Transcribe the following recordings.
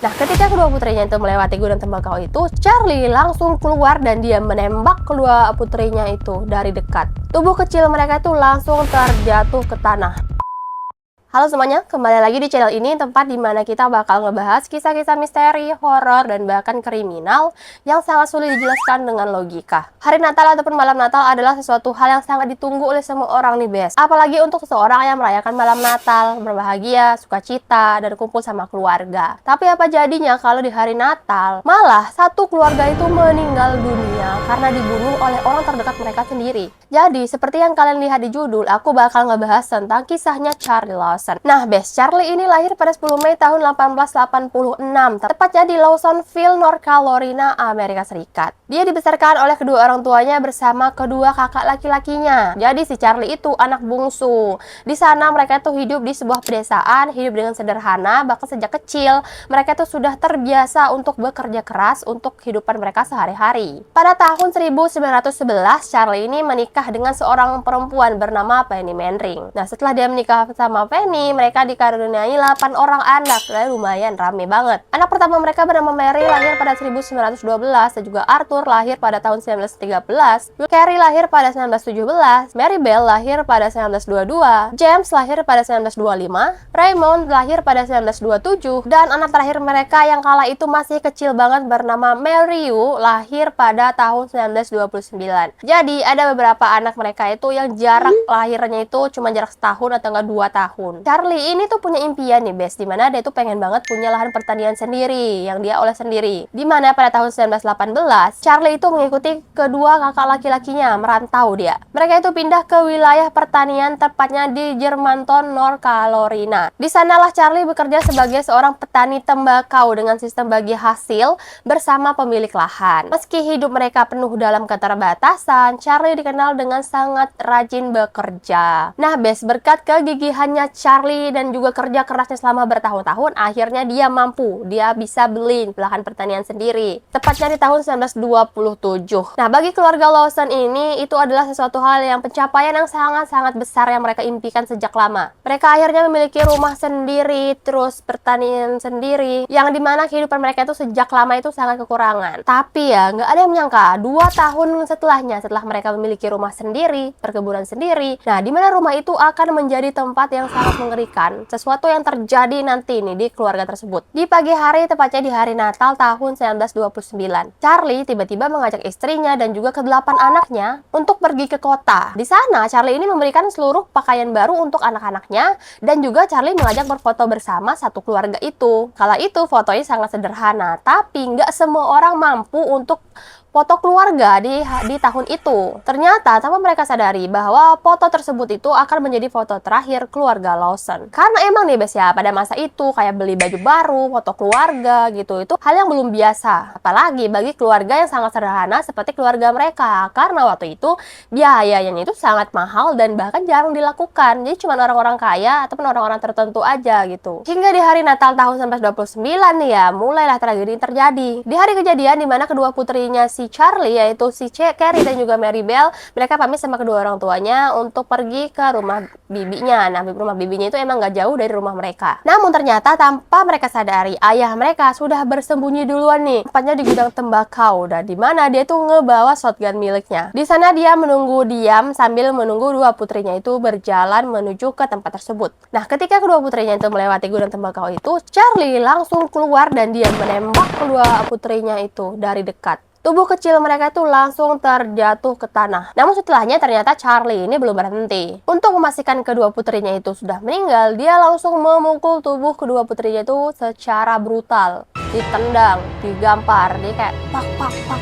Nah, ketika kedua putrinya itu melewati gudang tembakau itu, Charlie langsung keluar dan dia menembak kedua putrinya itu dari dekat. Tubuh kecil mereka itu langsung terjatuh ke tanah. Halo semuanya, kembali lagi di channel ini, tempat dimana kita bakal ngebahas kisah-kisah misteri, horor, dan bahkan kriminal yang sangat sulit dijelaskan dengan logika. Hari Natal ataupun malam Natal adalah sesuatu hal yang sangat ditunggu oleh semua orang nih bes. Apalagi untuk seseorang yang merayakan malam Natal, berbahagia, sukacita, dan kumpul sama keluarga. Tapi apa jadinya kalau di hari Natal, malah satu keluarga itu meninggal dunia karena dibunuh oleh orang terdekat mereka sendiri. Jadi, seperti yang kalian lihat di judul, aku bakal ngebahas tentang kisahnya Charlie Lawson. Nah, bes, Charlie ini lahir pada 10 Mei tahun 1886, tepatnya di Lawsonville, North Carolina, Amerika Serikat. Dia dibesarkan oleh kedua orang tuanya bersama kedua kakak laki-lakinya. Jadi si Charlie itu anak bungsu. Di sana mereka tuh hidup di sebuah pedesaan, hidup dengan sederhana, bahkan sejak kecil mereka tuh sudah terbiasa untuk bekerja keras untuk kehidupan mereka sehari-hari. Pada tahun 1911, Charlie ini menikah dengan seorang perempuan bernama Penny Manring. Nah, setelah dia menikah sama Penny, mereka dikaruniai 8 orang anak. Lumayan rame banget. Anak pertama mereka bernama Mary, lahir pada 1912, dan juga Arthur lahir pada tahun 1913, Carrie lahir pada 1917, Mary Bell lahir pada 1922, James lahir pada 1925, Raymond lahir pada 1927, dan anak terakhir mereka yang kala itu masih kecil banget bernama Mary Yu lahir pada tahun 1929. Jadi ada beberapa anak mereka itu yang jarak lahirnya itu cuma jarak setahun atau enggak 2 tahun. Charlie ini tuh punya impian nih bes, dimana dia tuh pengen banget punya lahan pertanian sendiri yang dia olah sendiri. Dimana pada tahun 1918 Charlie itu mengikuti kedua kakak laki-lakinya merantau dia. Mereka itu pindah ke wilayah pertanian, tepatnya di Germantown, North Carolina. Di sanalah Charlie bekerja sebagai seorang petani tembakau dengan sistem bagi hasil bersama pemilik lahan. Meski hidup mereka penuh dalam keterbatasan, Charlie dikenal dengan sangat rajin bekerja. Nah bes, berkat kegigihannya Charlie dan juga kerja kerasnya selama bertahun-tahun, akhirnya dia mampu, dia bisa beli lahan pertanian sendiri. Tepatnya di tahun 1927. Nah, bagi keluarga Lawson ini, itu adalah sesuatu hal yang pencapaian yang sangat-sangat besar yang mereka impikan sejak lama. Mereka akhirnya memiliki rumah sendiri, terus pertanian sendiri, yang dimana kehidupan mereka itu sejak lama itu sangat kekurangan. Tapi ya, nggak ada yang menyangka, 2 tahun setelahnya, setelah mereka memiliki rumah sendiri, perkebunan sendiri, nah, dimana rumah itu akan menjadi tempat yang sangat mengerikan. Sesuatu yang terjadi nanti nih di keluarga tersebut. Di pagi hari, tepatnya di hari Natal tahun 1929, Charlie tiba-tiba mengajak istrinya dan juga ke-8 anaknya untuk pergi ke kota. Di sana, Charlie ini memberikan seluruh pakaian baru untuk anak-anaknya, dan juga Charlie mengajak berfoto bersama satu keluarga itu. Kala itu, fotonya sangat sederhana, tapi nggak semua orang mampu untuk foto keluarga di tahun itu. Ternyata tanpa mereka sadari bahwa foto tersebut itu akan menjadi foto terakhir keluarga Lawson. Karena emang nih bes ya, pada masa itu kayak beli baju baru, foto keluarga gitu, itu hal yang belum biasa. Apalagi bagi keluarga yang sangat sederhana seperti keluarga mereka. Karena waktu itu biayanya itu sangat mahal dan bahkan jarang dilakukan. Jadi cuma orang-orang kaya ataupun orang-orang tertentu aja gitu. Hingga di hari Natal tahun 1929 nih ya, mulailah tragedi terjadi. Di hari kejadian dimana kedua putrinya si Charlie, yaitu si Carrie dan juga Mary Bell, mereka pamit sama kedua orang tuanya untuk pergi ke rumah bibinya. Nah, rumah bibinya itu emang gak jauh dari rumah mereka. Namun ternyata tanpa mereka sadari, ayah mereka sudah bersembunyi duluan nih, tepatnya di gudang tembakau, dan dimana dia tuh ngebawa shotgun miliknya. Di sana dia menunggu diam sambil menunggu dua putrinya itu berjalan menuju ke tempat tersebut. Nah, ketika kedua putrinya itu melewati gudang tembakau itu, Charlie langsung keluar dan dia menembak kedua putrinya itu dari dekat. Tubuh kecil mereka itu langsung terjatuh ke tanah. Namun setelahnya ternyata Charlie ini belum berhenti. Untuk memastikan kedua putrinya itu sudah meninggal, dia langsung memukul tubuh kedua putrinya itu secara brutal. Ditendang, digampar, dia kayak pak pak pak.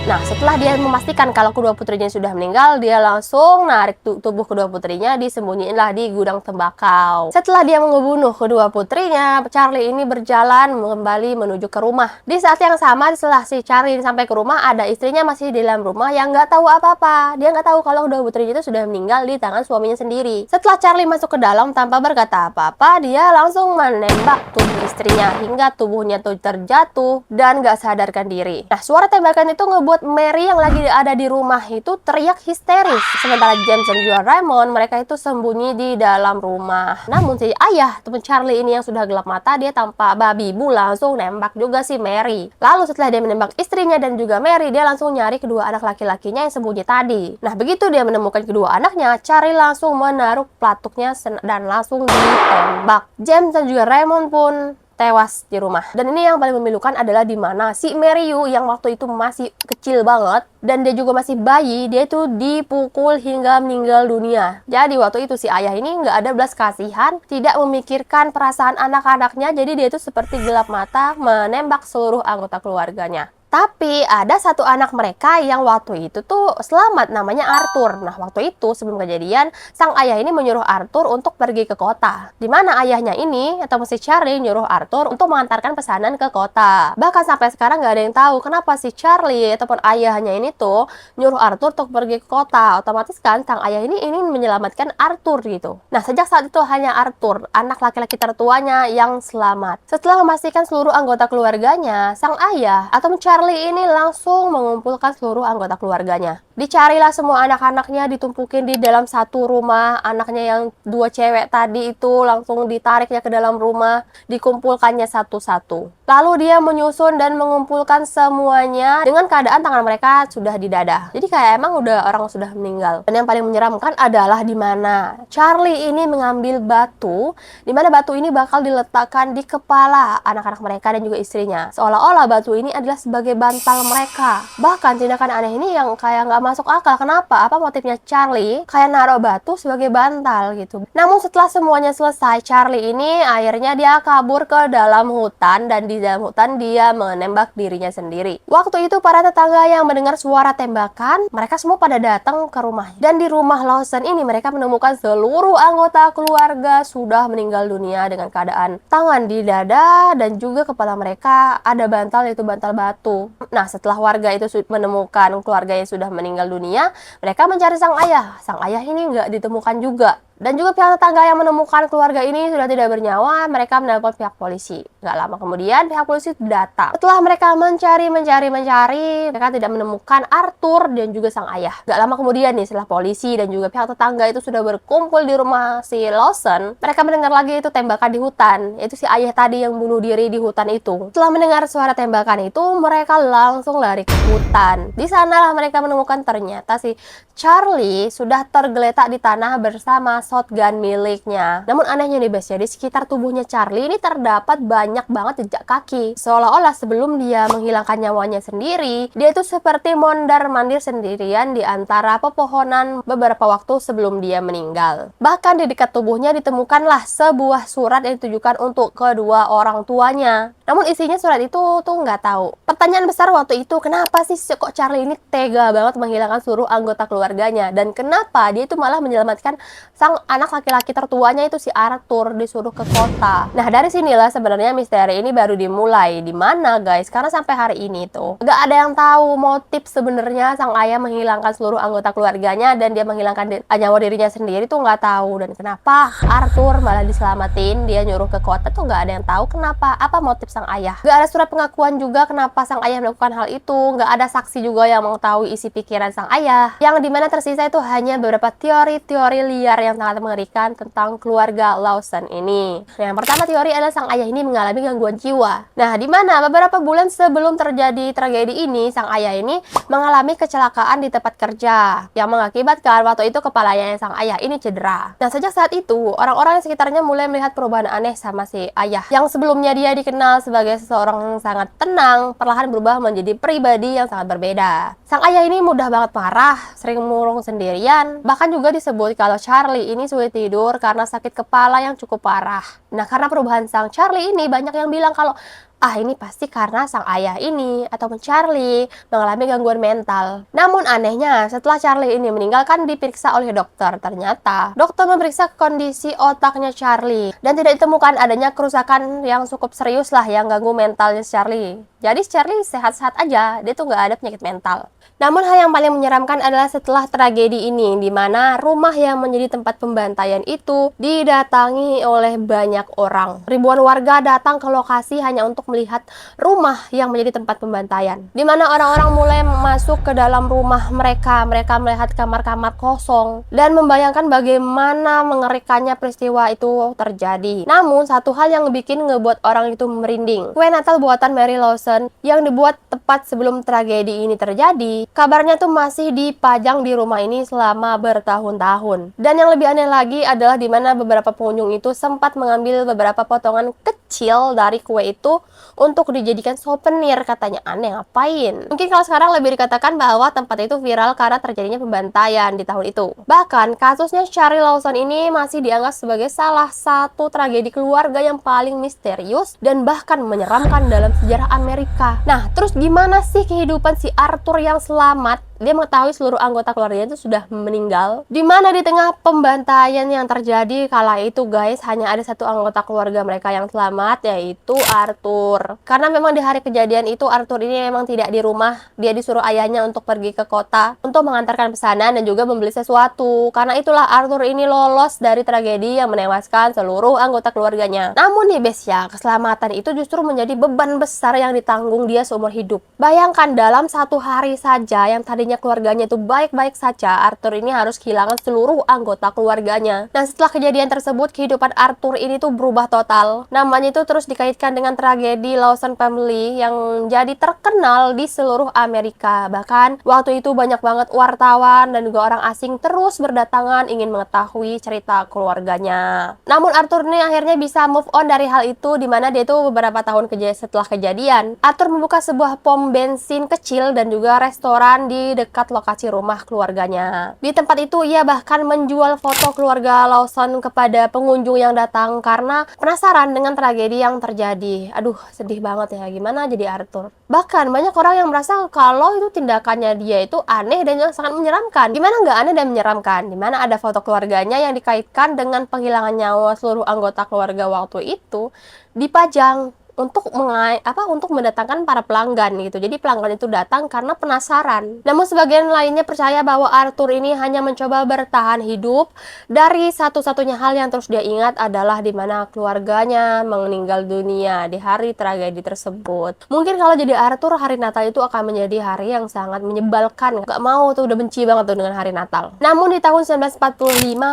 Nah, setelah dia memastikan kalau kedua putrinya sudah meninggal, dia langsung narik tubuh kedua putrinya, disembunyiinlah di gudang tembakau. Setelah dia membunuh kedua putrinya, Charlie ini berjalan kembali menuju ke rumah. Di saat yang sama, setelah si Charlie sampai ke rumah, ada istrinya masih di dalam rumah yang nggak tahu apa-apa. Dia nggak tahu kalau kedua putrinya itu sudah meninggal di tangan suaminya sendiri. Setelah Charlie masuk ke dalam tanpa berkata apa-apa, dia langsung menembak tubuh istrinya hingga tubuhnya tuh terjatuh dan nggak sadarkan diri. Nah, suara tembakan itu ngebuat Mary yang lagi ada di rumah itu teriak histeris. Sementara James dan juga Raymond, mereka itu sembunyi di dalam rumah. Namun si ayah teman Charlie ini yang sudah gelap mata, dia tanpa babi bu langsung nembak juga si Mary. Lalu setelah dia menembak istrinya dan juga Mary, dia langsung nyari kedua anak laki-lakinya yang sembunyi tadi. Nah, begitu dia menemukan kedua anaknya, Charlie langsung menaruh pelatuknya dan langsung ditembak. James dan juga Raymond pun tewas di rumah. Dan ini yang paling memilukan adalah di mana si Mary Yu yang waktu itu masih kecil banget dan dia juga masih bayi, dia itu dipukul hingga meninggal dunia. Jadi waktu itu si ayah ini nggak ada belas kasihan, tidak memikirkan perasaan anak-anaknya, jadi dia itu seperti gelap mata menembak seluruh anggota keluarganya. Tapi ada satu anak mereka yang waktu itu tuh selamat, namanya Arthur. Nah, waktu itu sebelum kejadian, sang ayah ini menyuruh Arthur untuk pergi ke kota. Di mana ayahnya ini, atau si Charlie, nyuruh Arthur untuk mengantarkan pesanan ke kota. Bahkan sampai sekarang nggak ada yang tahu kenapa si Charlie ataupun ayahnya ini tuh nyuruh Arthur untuk pergi ke kota. Otomatis kan sang ayah ini ingin menyelamatkan Arthur gitu. Nah, sejak saat itu hanya Arthur, anak laki-laki tertuanya, yang selamat. Setelah memastikan seluruh anggota keluarganya, sang ayah atau Charlie ini langsung mengumpulkan seluruh anggota keluarganya. Dicarilah semua anak-anaknya, ditumpukin di dalam satu rumah. Anaknya yang dua cewek tadi itu langsung ditariknya ke dalam rumah, dikumpulkannya satu-satu. Lalu dia menyusun dan mengumpulkan semuanya dengan keadaan tangan mereka sudah di dada. Jadi kayak emang udah orang sudah meninggal. Dan yang paling menyeramkan adalah di mana Charlie ini mengambil batu, di mana batu ini bakal diletakkan di kepala anak-anak mereka dan juga istrinya. Seolah-olah batu ini adalah sebagai bantal mereka. Bahkan tindakan aneh ini yang kayak nggak masuk akal. Kenapa? Apa motifnya Charlie kayak naruh batu sebagai bantal gitu. Namun setelah semuanya selesai, Charlie ini akhirnya dia kabur ke dalam hutan, dan di dalam hutan dia menembak dirinya sendiri. Waktu itu para tetangga yang mendengar suara tembakan, mereka semua pada datang ke rumah. Dan di rumah Lawson ini mereka menemukan seluruh anggota keluarga sudah meninggal dunia dengan keadaan tangan di dada dan juga kepala mereka ada bantal, yaitu bantal batu. Nah, setelah warga itu menemukan keluarga yang sudah meninggal dunia, mereka mencari sang ayah. Sang ayah ini nggak ditemukan juga. Dan juga pihak tetangga yang menemukan keluarga ini sudah tidak bernyawa, mereka menelpon pihak polisi. Nggak lama kemudian pihak polisi datang. Setelah mereka mencari, mereka tidak menemukan Arthur dan juga sang ayah. Nggak lama kemudian nih, setelah polisi dan juga pihak tetangga itu sudah berkumpul di rumah si Lawson, mereka mendengar lagi itu tembakan di hutan. Itu si ayah tadi yang bunuh diri di hutan itu. Setelah mendengar suara tembakan itu, mereka langsung lari ke hutan. Di sanalah mereka menemukan ternyata si Charlie sudah tergeletak di tanah bersama shotgun miliknya. Namun anehnya nih Bes, di sekitar tubuhnya Charlie ini terdapat banyak banget jejak kaki. Seolah-olah sebelum dia menghilangkan nyawanya sendiri, dia itu seperti mondar-mandir sendirian di antara pepohonan beberapa waktu sebelum dia meninggal. Bahkan di dekat tubuhnya ditemukanlah sebuah surat yang ditujukan untuk kedua orang tuanya. Namun isinya surat itu tuh nggak tahu. Pertanyaan besar waktu itu, kenapa sih kok Charlie ini tega banget menghilangkan seluruh anggota keluarganya? Dan kenapa dia itu malah menyelamatkan sang anak laki-laki tertuanya, itu si Arthur, disuruh ke kota. Nah, dari sinilah sebenarnya misteri ini baru dimulai. Di mana guys? Karena sampai hari ini tuh nggak ada yang tahu motif sebenarnya sang ayah menghilangkan seluruh anggota keluarganya dan dia menghilangkan nyawa dirinya sendiri tuh nggak tahu. Dan kenapa Arthur malah diselamatin, dia nyuruh ke kota tuh nggak ada yang tahu kenapa, apa motif sang ayah. Nggak ada surat pengakuan juga kenapa sang ayah melakukan hal itu. Nggak ada saksi juga yang mengetahui isi pikiran sang ayah. Yang dimana tersisa itu hanya beberapa teori-teori liar yang sangat mengerikan tentang keluarga Lawson ini. Yang pertama teori adalah sang ayah ini mengalami gangguan jiwa. Nah, di mana beberapa bulan sebelum terjadi tragedi ini, sang ayah ini mengalami kecelakaan di tempat kerja yang mengakibatkan waktu itu kepalanya sang ayah ini cedera. Nah, sejak saat itu orang-orang di sekitarnya mulai melihat perubahan aneh sama si ayah yang sebelumnya dia dikenal sebagai seseorang yang sangat tenang, perlahan berubah menjadi pribadi yang sangat berbeda. Sang ayah ini mudah banget marah, sering murung sendirian, bahkan juga disebut kalau Charlie ini sulit tidur karena sakit kepala yang cukup parah. Nah, karena perubahan sang Charlie ini, banyak yang bilang kalau ini pasti karena sang ayah ini atau Charlie mengalami gangguan mental. Namun anehnya, setelah Charlie ini meninggal kan diperiksa oleh dokter. Ternyata dokter memeriksa kondisi otaknya Charlie dan tidak ditemukan adanya kerusakan yang cukup serius lah yang ganggu mentalnya Charlie. Jadi Charlie sehat-sehat aja, dia tuh nggak ada penyakit mental. Namun hal yang paling menyeramkan adalah setelah tragedi ini, di mana rumah yang menjadi tempat pembantaian itu didatangi oleh banyak orang. Ribuan warga datang ke lokasi hanya untuk melihat rumah yang menjadi tempat pembantaian. Di mana orang-orang mulai masuk ke dalam rumah mereka. Mereka melihat kamar-kamar kosong dan membayangkan bagaimana mengerikannya peristiwa itu terjadi. Namun satu hal yang ngebuat orang itu merinding. Kue Natal buatan Mary Lawson yang dibuat tepat sebelum tragedi ini terjadi, kabarnya tuh masih dipajang di rumah ini selama bertahun-tahun. Dan yang lebih aneh lagi adalah di mana beberapa pengunjung itu sempat mengambil beberapa potongan kecil dari kue itu untuk dijadikan souvenir. Katanya aneh, ngapain? Mungkin kalau sekarang lebih dikatakan bahwa tempat itu viral karena terjadinya pembantaian di tahun itu. Bahkan kasusnya Shari Lawson ini masih dianggap sebagai salah satu tragedi keluarga yang paling misterius dan bahkan menyeramkan dalam sejarah Amerika. Nah, terus gimana sih kehidupan si Arthur yang selamat? Dia mengetahui seluruh anggota keluarganya itu sudah meninggal. Di mana di tengah pembantaian yang terjadi kala itu guys, hanya ada satu anggota keluarga mereka yang selamat, yaitu Arthur. Karena memang di hari kejadian itu Arthur ini memang tidak di rumah. Dia disuruh ayahnya untuk pergi ke kota untuk mengantarkan pesanan dan juga membeli sesuatu. Karena itulah Arthur ini lolos dari tragedi yang menewaskan seluruh anggota keluarganya. Namun nih bes ya, keselamatan itu justru menjadi beban besar yang ditanggung dia seumur hidup. Bayangkan dalam satu hari saja yang tadinya keluarganya itu baik-baik saja, Arthur ini harus kehilangan seluruh anggota keluarganya. Nah, setelah kejadian tersebut, kehidupan Arthur ini tuh berubah total. Namanya itu terus dikaitkan dengan tragedi Lawson Family yang jadi terkenal di seluruh Amerika. Bahkan waktu itu banyak banget wartawan dan juga orang asing terus berdatangan ingin mengetahui cerita keluarganya. Namun Arthur ini akhirnya bisa move on dari hal itu, dimana dia itu beberapa tahun setelah kejadian, Arthur membuka sebuah pom bensin kecil dan juga restoran di dekat lokasi rumah keluarganya. Di tempat itu ia bahkan menjual foto keluarga Lawson kepada pengunjung yang datang karena penasaran dengan tragedi yang terjadi. Aduh, sedih banget ya, gimana jadi Arthur. Bahkan banyak orang yang merasa kalau itu tindakannya dia itu aneh dan juga sangat menyeramkan. Gimana nggak aneh dan menyeramkan? Dimana ada foto keluarganya yang dikaitkan dengan penghilangan nyawa seluruh anggota keluarga waktu itu dipajang untuk mendatangkan para pelanggan gitu. Jadi pelanggan itu datang karena penasaran. Namun sebagian lainnya percaya bahwa Arthur ini hanya mencoba bertahan hidup dari satu-satunya hal yang terus dia ingat adalah di mana keluarganya meninggal dunia di hari tragedi tersebut. Mungkin kalau jadi Arthur, hari Natal itu akan menjadi hari yang sangat menyebalkan. Gak mau tuh, udah benci banget tuh dengan hari Natal. Namun di tahun 1945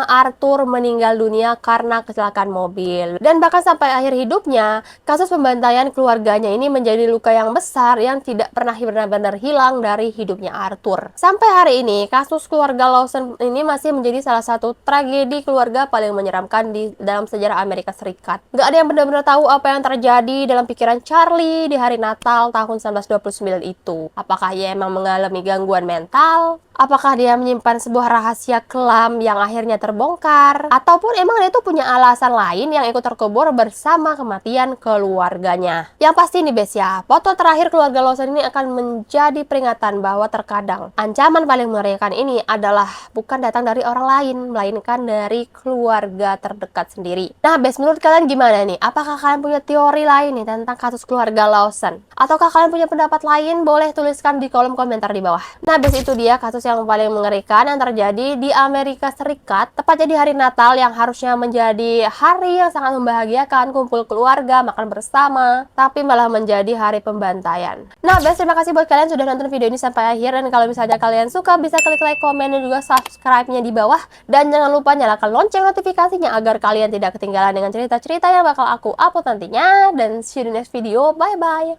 Arthur meninggal dunia karena kecelakaan mobil. Dan bahkan sampai akhir hidupnya, kasus pembantaian keluarganya ini menjadi luka yang besar yang tidak pernah benar-benar hilang dari hidupnya Arthur. Sampai hari ini, kasus keluarga Lawson ini masih menjadi salah satu tragedi keluarga paling menyeramkan di dalam sejarah Amerika Serikat. Gak ada yang benar-benar tahu apa yang terjadi dalam pikiran Charlie di hari Natal tahun 1929 itu. Apakah ia emang mengalami gangguan mental? Apakah dia menyimpan sebuah rahasia kelam yang akhirnya terbongkar? Ataupun emang dia tuh punya alasan lain yang ikut terkubur bersama kematian keluarganya? Yang pasti nih bes ya, foto terakhir keluarga Lawson ini akan menjadi peringatan bahwa terkadang ancaman paling mengerikan ini adalah bukan datang dari orang lain, melainkan dari keluarga terdekat sendiri. Nah bes, menurut kalian gimana nih? Apakah kalian punya teori lain nih tentang kasus keluarga Lawson? Ataukah kalian punya pendapat lain? Boleh tuliskan di kolom komentar di bawah. Nah bes, itu dia kasus yang paling mengerikan yang terjadi di Amerika Serikat, tepatnya di hari Natal yang harusnya menjadi hari yang sangat membahagiakan, kumpul keluarga, makan bersama, tapi malah menjadi hari pembantaian. Nah guys, terima kasih buat kalian sudah nonton video ini sampai akhir, dan kalau misalnya kalian suka bisa klik like, komen, dan juga subscribe-nya di bawah, dan jangan lupa nyalakan lonceng notifikasinya agar kalian tidak ketinggalan dengan cerita-cerita yang bakal aku upload nantinya. Dan see you di next video, bye bye.